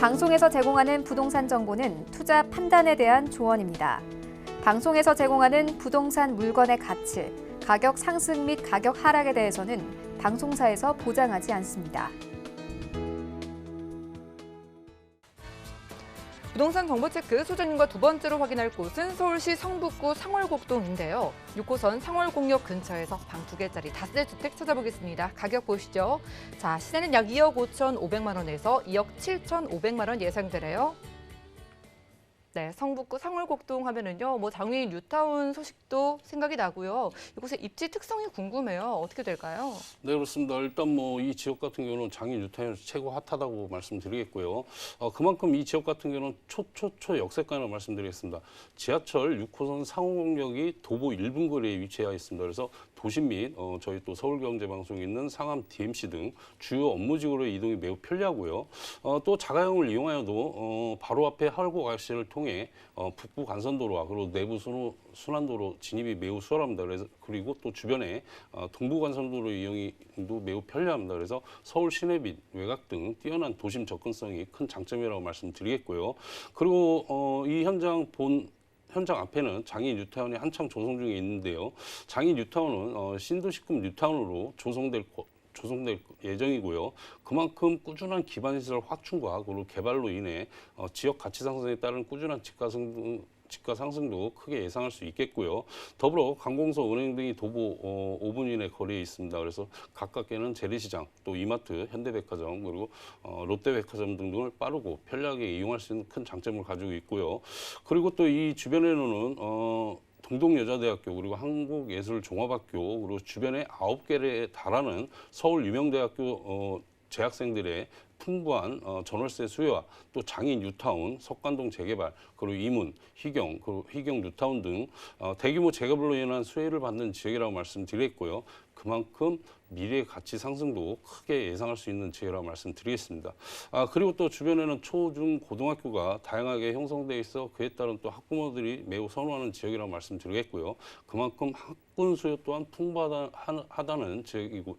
방송에서 제공하는 부동산 정보는 투자 판단에 대한 조언입니다. 방송에서 제공하는 부동산 물건의 가치, 가격 상승 및 가격 하락에 대해서는 방송사에서 보장하지 않습니다. 부동산 정보체크 소장님과 두 번째로 확인할 곳은 서울시 성북구 상월곡동인데요. 6호선 상월공역 근처에서 방 2개짜리 다세대주택 찾아보겠습니다. 가격 보시죠. 자, 시세는 약 2억 5,500만 원에서 2억 7,500만 원 예상되네요. 네, 성북구 상월곡동 하면은요, 장애인 뉴타운 소식도 생각이 나고요. 이곳의 입지 특성이 궁금해요. 어떻게 될까요? 네, 그렇습니다. 일단 이 지역 같은 경우는 장애인 뉴타운에서 최고 핫하다고 말씀드리겠고요. 그만큼 이 지역 같은 경우는 역세권이라고 말씀드리겠습니다. 지하철 6호선 상호공역이 도보 1분 거리에 위치해 있습니다. 그래서 도심 및 저희 또 서울경제방송이 있는 상암 DMC 등 주요 업무지구로의 이동이 매우 편리하고요. 또 자가용을 이용하여도 바로 앞에 하월곡-IC를 통해 북부 간선도로와 그리고 내부 순환도로 진입이 매우 수월합니다. 그리고 또 주변에 동부 간선도로 이용도 매우 편리합니다. 그래서 서울 시내 및 외곽 등 뛰어난 도심 접근성이 큰 장점이라고 말씀드리겠고요. 그리고 이 현장 앞에는 장애인 뉴타운이 한창 조성 중에 있는데요. 장애인 뉴타운은 신도시급 뉴타운으로 조성될 예정이고요. 그만큼 꾸준한 기반시설 확충과 그리고 개발로 인해 지역 가치 상승에 따른 꾸준한 집가 상승도 크게 예상할 수 있겠고요. 더불어 관공서, 은행 등이 도보 5분 이내 거리에 있습니다. 그래서 가깝게는 재래시장, 또 이마트, 현대백화점, 그리고 롯데백화점 등을 빠르고 편리하게 이용할 수 있는 큰 장점을 가지고 있고요. 그리고 또 이 주변에는 동동여자대학교 그리고 한국예술종합학교 그리고 주변에 9개에 달하는 서울 유명대학교 재학생들의 풍부한 전월세 수요와 또 장애인 뉴타운, 석관동 재개발, 그리고 이문, 희경, 그리고 희경 뉴타운 등 대규모 재개발로 인한 수혜를 받는 지역이라고 말씀드렸고요. 그만큼 미래 가치 상승도 크게 예상할 수 있는 지역이라고 말씀드리겠습니다. 그리고 또 주변에는 초, 중, 고등학교가 다양하게 형성돼 있어 그에 따른 또 학부모들이 매우 선호하는 지역이라고 말씀드리겠고요. 그만큼 학군 수요 또한 풍부하다는 지역이고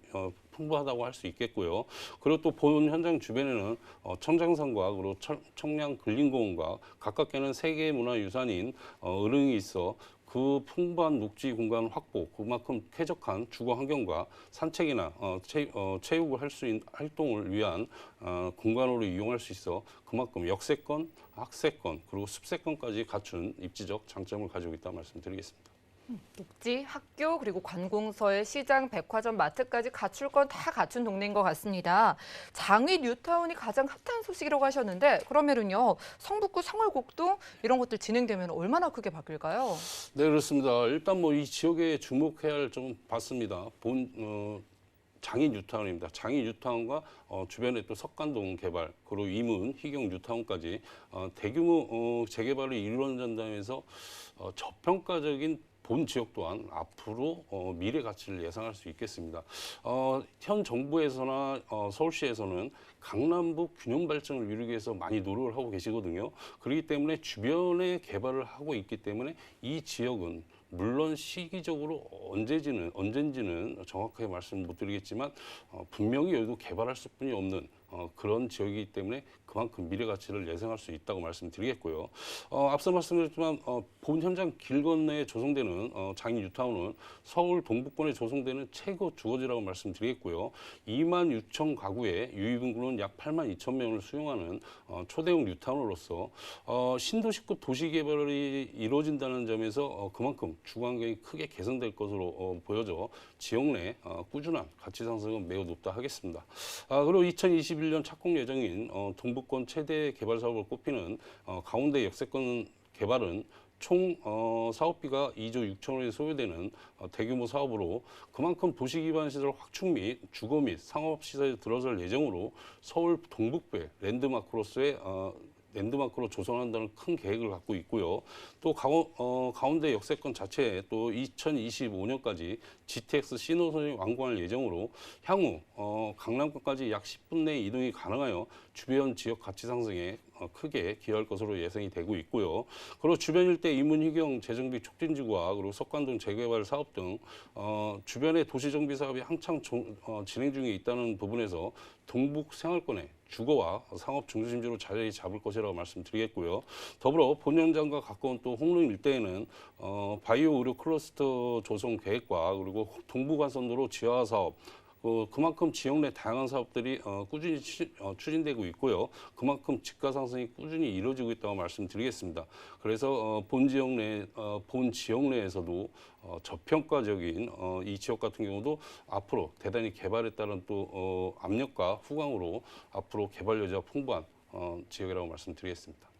풍부하다고 할 수 있겠고요. 그리고 또 본 현장 주변에는 청장산과 그리고 청량 근린공원과 가깝게는 세계문화유산인 을흥이 있어 그 풍부한 녹지 공간 확보, 그만큼 쾌적한 주거 환경과 산책이나 체육을 할 수 있는 활동을 위한 공간으로 이용할 수 있어 그만큼 역세권, 학세권, 그리고 습세권까지 갖춘 입지적 장점을 가지고 있다고 말씀드리겠습니다. 녹지, 학교, 그리고 관공서의 시장, 백화점, 마트까지 갖출 건 다 갖춘 동네인 것 같습니다. 장애인 뉴타운이 가장 핫한 소식이라고 하셨는데 그러면은요, 성북구 상월곡동 이런 것들 진행되면 얼마나 크게 바뀔까요? 네, 그렇습니다. 일단 이 지역에 주목해야 할 점 봤습니다. 장애인 뉴타운입니다. 장애인 뉴타운과 주변에 또 석관동 개발, 그리고 이문, 희경 뉴타운까지 대규모 재개발이 이루어진다면서 저평가적인 본 지역 또한 앞으로 미래 가치를 예상할 수 있겠습니다. 현 정부에서나 서울시에서는 강남북 균형 발전을 이루기 위해서 많이 노력을 하고 계시거든요. 그렇기 때문에 주변에 개발을 하고 있기 때문에 이 지역은 물론 시기적으로 언젠지는 정확하게 말씀 못 드리겠지만 분명히 여기도 개발할 수뿐이 없는 그런 지역이기 때문에 그만큼 미래 가치를 예상할 수 있다고 말씀드리겠고요. 앞서 말씀드렸지만 본 현장 길 건너에 조성되는 장애인 뉴타운은 서울 동부권에 조성되는 최고 주거지라고 말씀드리겠고요. 2만 6천 가구의 유입인구는 약 8만 2천 명을 수용하는 초대형 뉴타운으로서 신도시급 도시개발이 이루어진다는 점에서 그만큼 주거 환경이 크게 개선될 것으로 보여져 지역 내 꾸준한 가치 상승은 매우 높다 하겠습니다. 그리고 2021년 착공 예정인 동부권 최대 개발 사업을 꼽히는 가운데 역세권 개발은 총 사업비가 2조 6천억이 소요되는 대규모 사업으로 그만큼 도시기반시설 확충 및 주거 및 상업시설에 들어설 예정으로 서울 동북부의 랜드마크로 조성한다는 큰 계획을 갖고 있고요. 또 가운데 역세권 자체에 또 2025년까지 GTX 신호선이 완공할 예정으로 향후 강남권까지 약 10분 내 이동이 가능하여 주변 지역 가치 상승에 크게 기여할 것으로 예상이 되고 있고요. 그리고 주변 일대 이문희경 재정비 촉진지구와 그리고 석관동 재개발 사업 등 주변의 도시정비 사업이 한창 진행 중에 있다는 부분에서 동북 생활권의 주거와 상업 중심지로 자리 잡을 것이라고 말씀드리겠고요. 더불어 본연장과 가까운 또 홍릉 일대에는 바이오 의료 클러스터 조성 계획과 그리고 동부간선도로 지하 사업 그만큼 지역 내 다양한 사업들이 꾸준히 추진되고 있고요. 그만큼 집가 상승이 꾸준히 이루어지고 있다고 말씀드리겠습니다. 그래서 본 지역 내에서도 저평가적인 이 지역 같은 경우도 앞으로 대단히 개발에 따른 또 압력과 후광으로 앞으로 개발 여지가 풍부한 지역이라고 말씀드리겠습니다.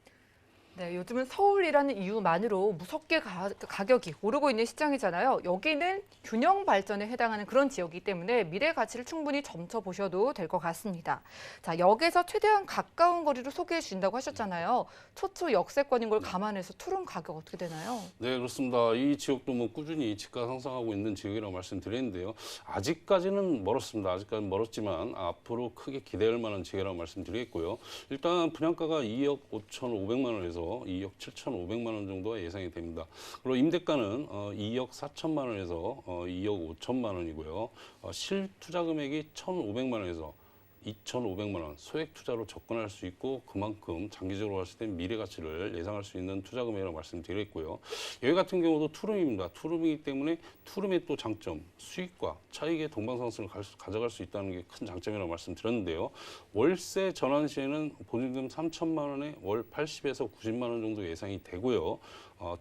네, 요즘은 서울이라는 이유만으로 무섭게 가격이 오르고 있는 시장이잖아요. 여기는 균형 발전에 해당하는 그런 지역이기 때문에 미래 가치를 충분히 점쳐보셔도 될 것 같습니다. 자, 역에서 최대한 가까운 거리로 소개해 주신다고 하셨잖아요. 초초 역세권인 걸 감안해서 투룸 가격 어떻게 되나요? 네, 그렇습니다. 이 지역도 꾸준히 집가 상승하고 있는 지역이라고 말씀드렸는데요. 아직까지는 멀었습니다. 아직까지는 멀었지만 앞으로 크게 기대할 만한 지역이라고 말씀드리겠고요. 일단 분양가가 2억 5,500만 원에서 2억 7,500만 원 정도가 예상이 됩니다. 그리고 임대가는 2억 4천만 원에서 2억 5천만 원이고요. 실투자 금액이 1,500만 원에서 2,500만 원 소액 투자로 접근할 수 있고 그만큼 장기적으로 봤을 때 미래 가치를 예상할 수 있는 투자 금액이라고 말씀드렸고요. 여기 같은 경우도 투룸입니다. 투룸이기 때문에 투룸의 또 장점, 수익과 차익의 동방상승을 가져갈 수 있다는 게 큰 장점이라고 말씀드렸는데요. 월세 전환 시에는 보증금 3천만 원에 월 80에서 90만 원 정도 예상이 되고요.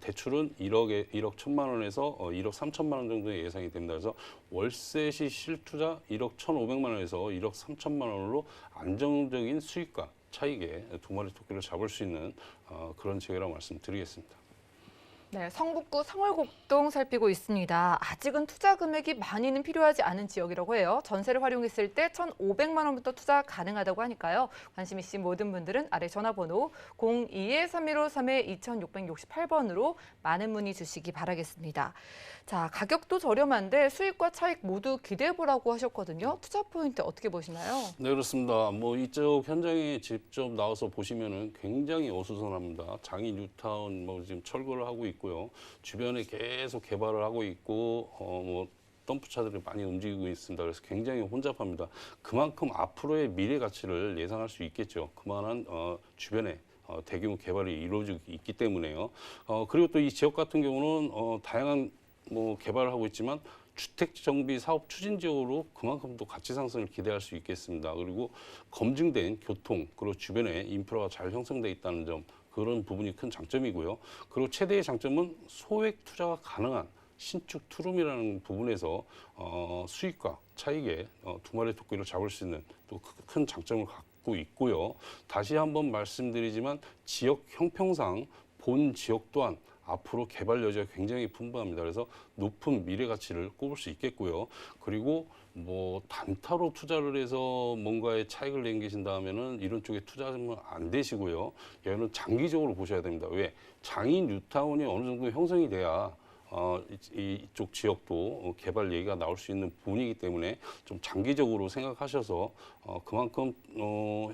대출은 1억 1천만 원에서 1억 3천만 원 정도 예상이 됩니다. 그래서 월세 시 실투자 1억 1,500만 원에서 1억 3천만 원으로 안정적인 수익과 차익에 두 마리 토끼를 잡을 수 있는 그런 지역이라고 말씀드리겠습니다. 네, 성북구 상월곡동 살피고 있습니다. 아직은 투자 금액이 많이는 필요하지 않은 지역이라고 해요. 전세를 활용했을 때 1,500만 원부터 투자 가능하다고 하니까요. 관심 있으신 모든 분들은 아래 전화번호 02-3153-2668번으로 많은 문의 주시기 바라겠습니다. 자, 가격도 저렴한데 수익과 차익 모두 기대해보라고 하셨거든요. 투자 포인트 어떻게 보시나요? 네, 그렇습니다. 이쪽 현장에 직접 나와서 보시면은 굉장히 어수선합니다. 장인 뉴타운 지금 철거를 하고 있고요. 주변에 계속 개발을 하고 있고 덤프차들이 많이 움직이고 있습니다. 그래서 굉장히 혼잡합니다. 그만큼 앞으로의 미래 가치를 예상할 수 있겠죠. 그만한 주변에 대규모 개발이 이루어지고 있기 때문에요. 그리고 또 이 지역 같은 경우는 다양한 개발을 하고 있지만 주택 정비 사업 추진 지역으로 그만큼 또 가치 상승을 기대할 수 있겠습니다. 그리고 검증된 교통 그리고 주변에 인프라가 잘 형성돼 있다는 점 그런 부분이 큰 장점이고요. 그리고 최대의 장점은 소액 투자가 가능한 신축 투룸이라는 부분에서 수익과 차익에 두 마리 토끼를 잡을 수 있는 또 큰 장점을 갖고 있고요. 다시 한번 말씀드리지만 지역 형평상 본 지역 또한 앞으로 개발 여지가 굉장히 풍부합니다. 그래서 높은 미래 가치를 꼽을 수 있겠고요. 그리고 단타로 투자를 해서 뭔가의 차익을 남기신다 하면은 이런 쪽에 투자하면 안 되시고요. 얘는 장기적으로 보셔야 됩니다. 왜? 장인 뉴타운이 어느 정도 형성이 돼야 이쪽 지역도 개발 얘기가 나올 수 있는 부분이기 때문에 좀 장기적으로 생각하셔서 그만큼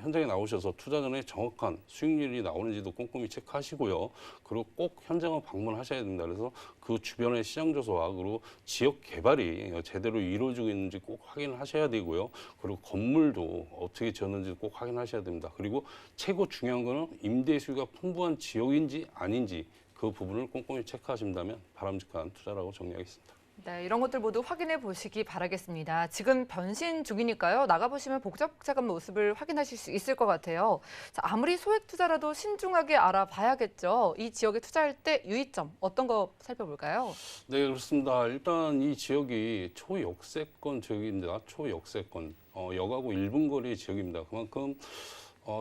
현장에 나오셔서 투자 전에 정확한 수익률이 나오는지도 꼼꼼히 체크하시고요. 그리고 꼭 현장을 방문하셔야 됩니다. 그래서 그 주변의 시장 조사와 그리고 지역 개발이 제대로 이루어지고 있는지 꼭 확인을 하셔야 되고요. 그리고 건물도 어떻게 지었는지 꼭 확인하셔야 됩니다. 그리고 최고 중요한 거는 임대 수요가 풍부한 지역인지 아닌지 그 부분을 꼼꼼히 체크하신다면 바람직한 투자라고 정리하겠습니다. 네, 이런 것들 모두 확인해 보시기 바라겠습니다. 지금 변신 중이니까요. 나가보시면 복잡한 모습을 확인하실 수 있을 것 같아요. 자, 아무리 소액 투자라도 신중하게 알아봐야겠죠. 이 지역에 투자할 때 유의점 어떤 거 살펴볼까요? 네, 그렇습니다. 일단 이 지역이 초역세권 지역입니다. 초역세권. 역하고 1분 거리 지역입니다. 그만큼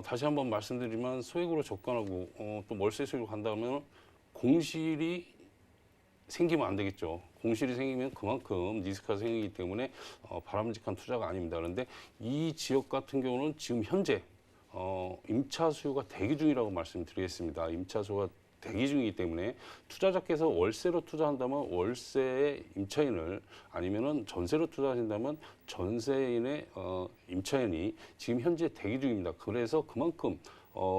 다시 한번 말씀드리면 소액으로 접근하고 또 월세 수익으로 간다면 공실이 생기면 안 되겠죠. 공실이 생기면 그만큼 리스크가 생기기 때문에 바람직한 투자가 아닙니다. 그런데 이 지역 같은 경우는 지금 현재 임차 수요가 대기 중이라고 말씀드리겠습니다. 임차 수요가 대기 중이기 때문에 투자자께서 월세로 투자한다면 월세의 임차인을 아니면은 전세로 투자하신다면 전세인의 임차인이 지금 현재 대기 중입니다. 그래서 그만큼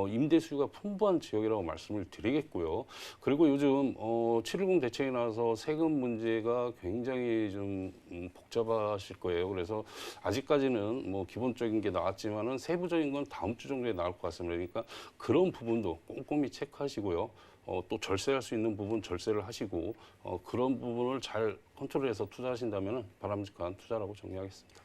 임대 수요가 풍부한 지역이라고 말씀을 드리겠고요. 그리고 요즘 710 대책이 나와서 세금 문제가 굉장히 좀 복잡하실 거예요. 그래서 아직까지는 뭐 기본적인 게 나왔지만은 세부적인 건 다음 주 정도에 나올 것 같습니다. 그러니까 그런 부분도 꼼꼼히 체크하시고요. 또 절세할 수 있는 부분 절세를 하시고 그런 부분을 잘 컨트롤해서 투자하신다면 바람직한 투자라고 정리하겠습니다.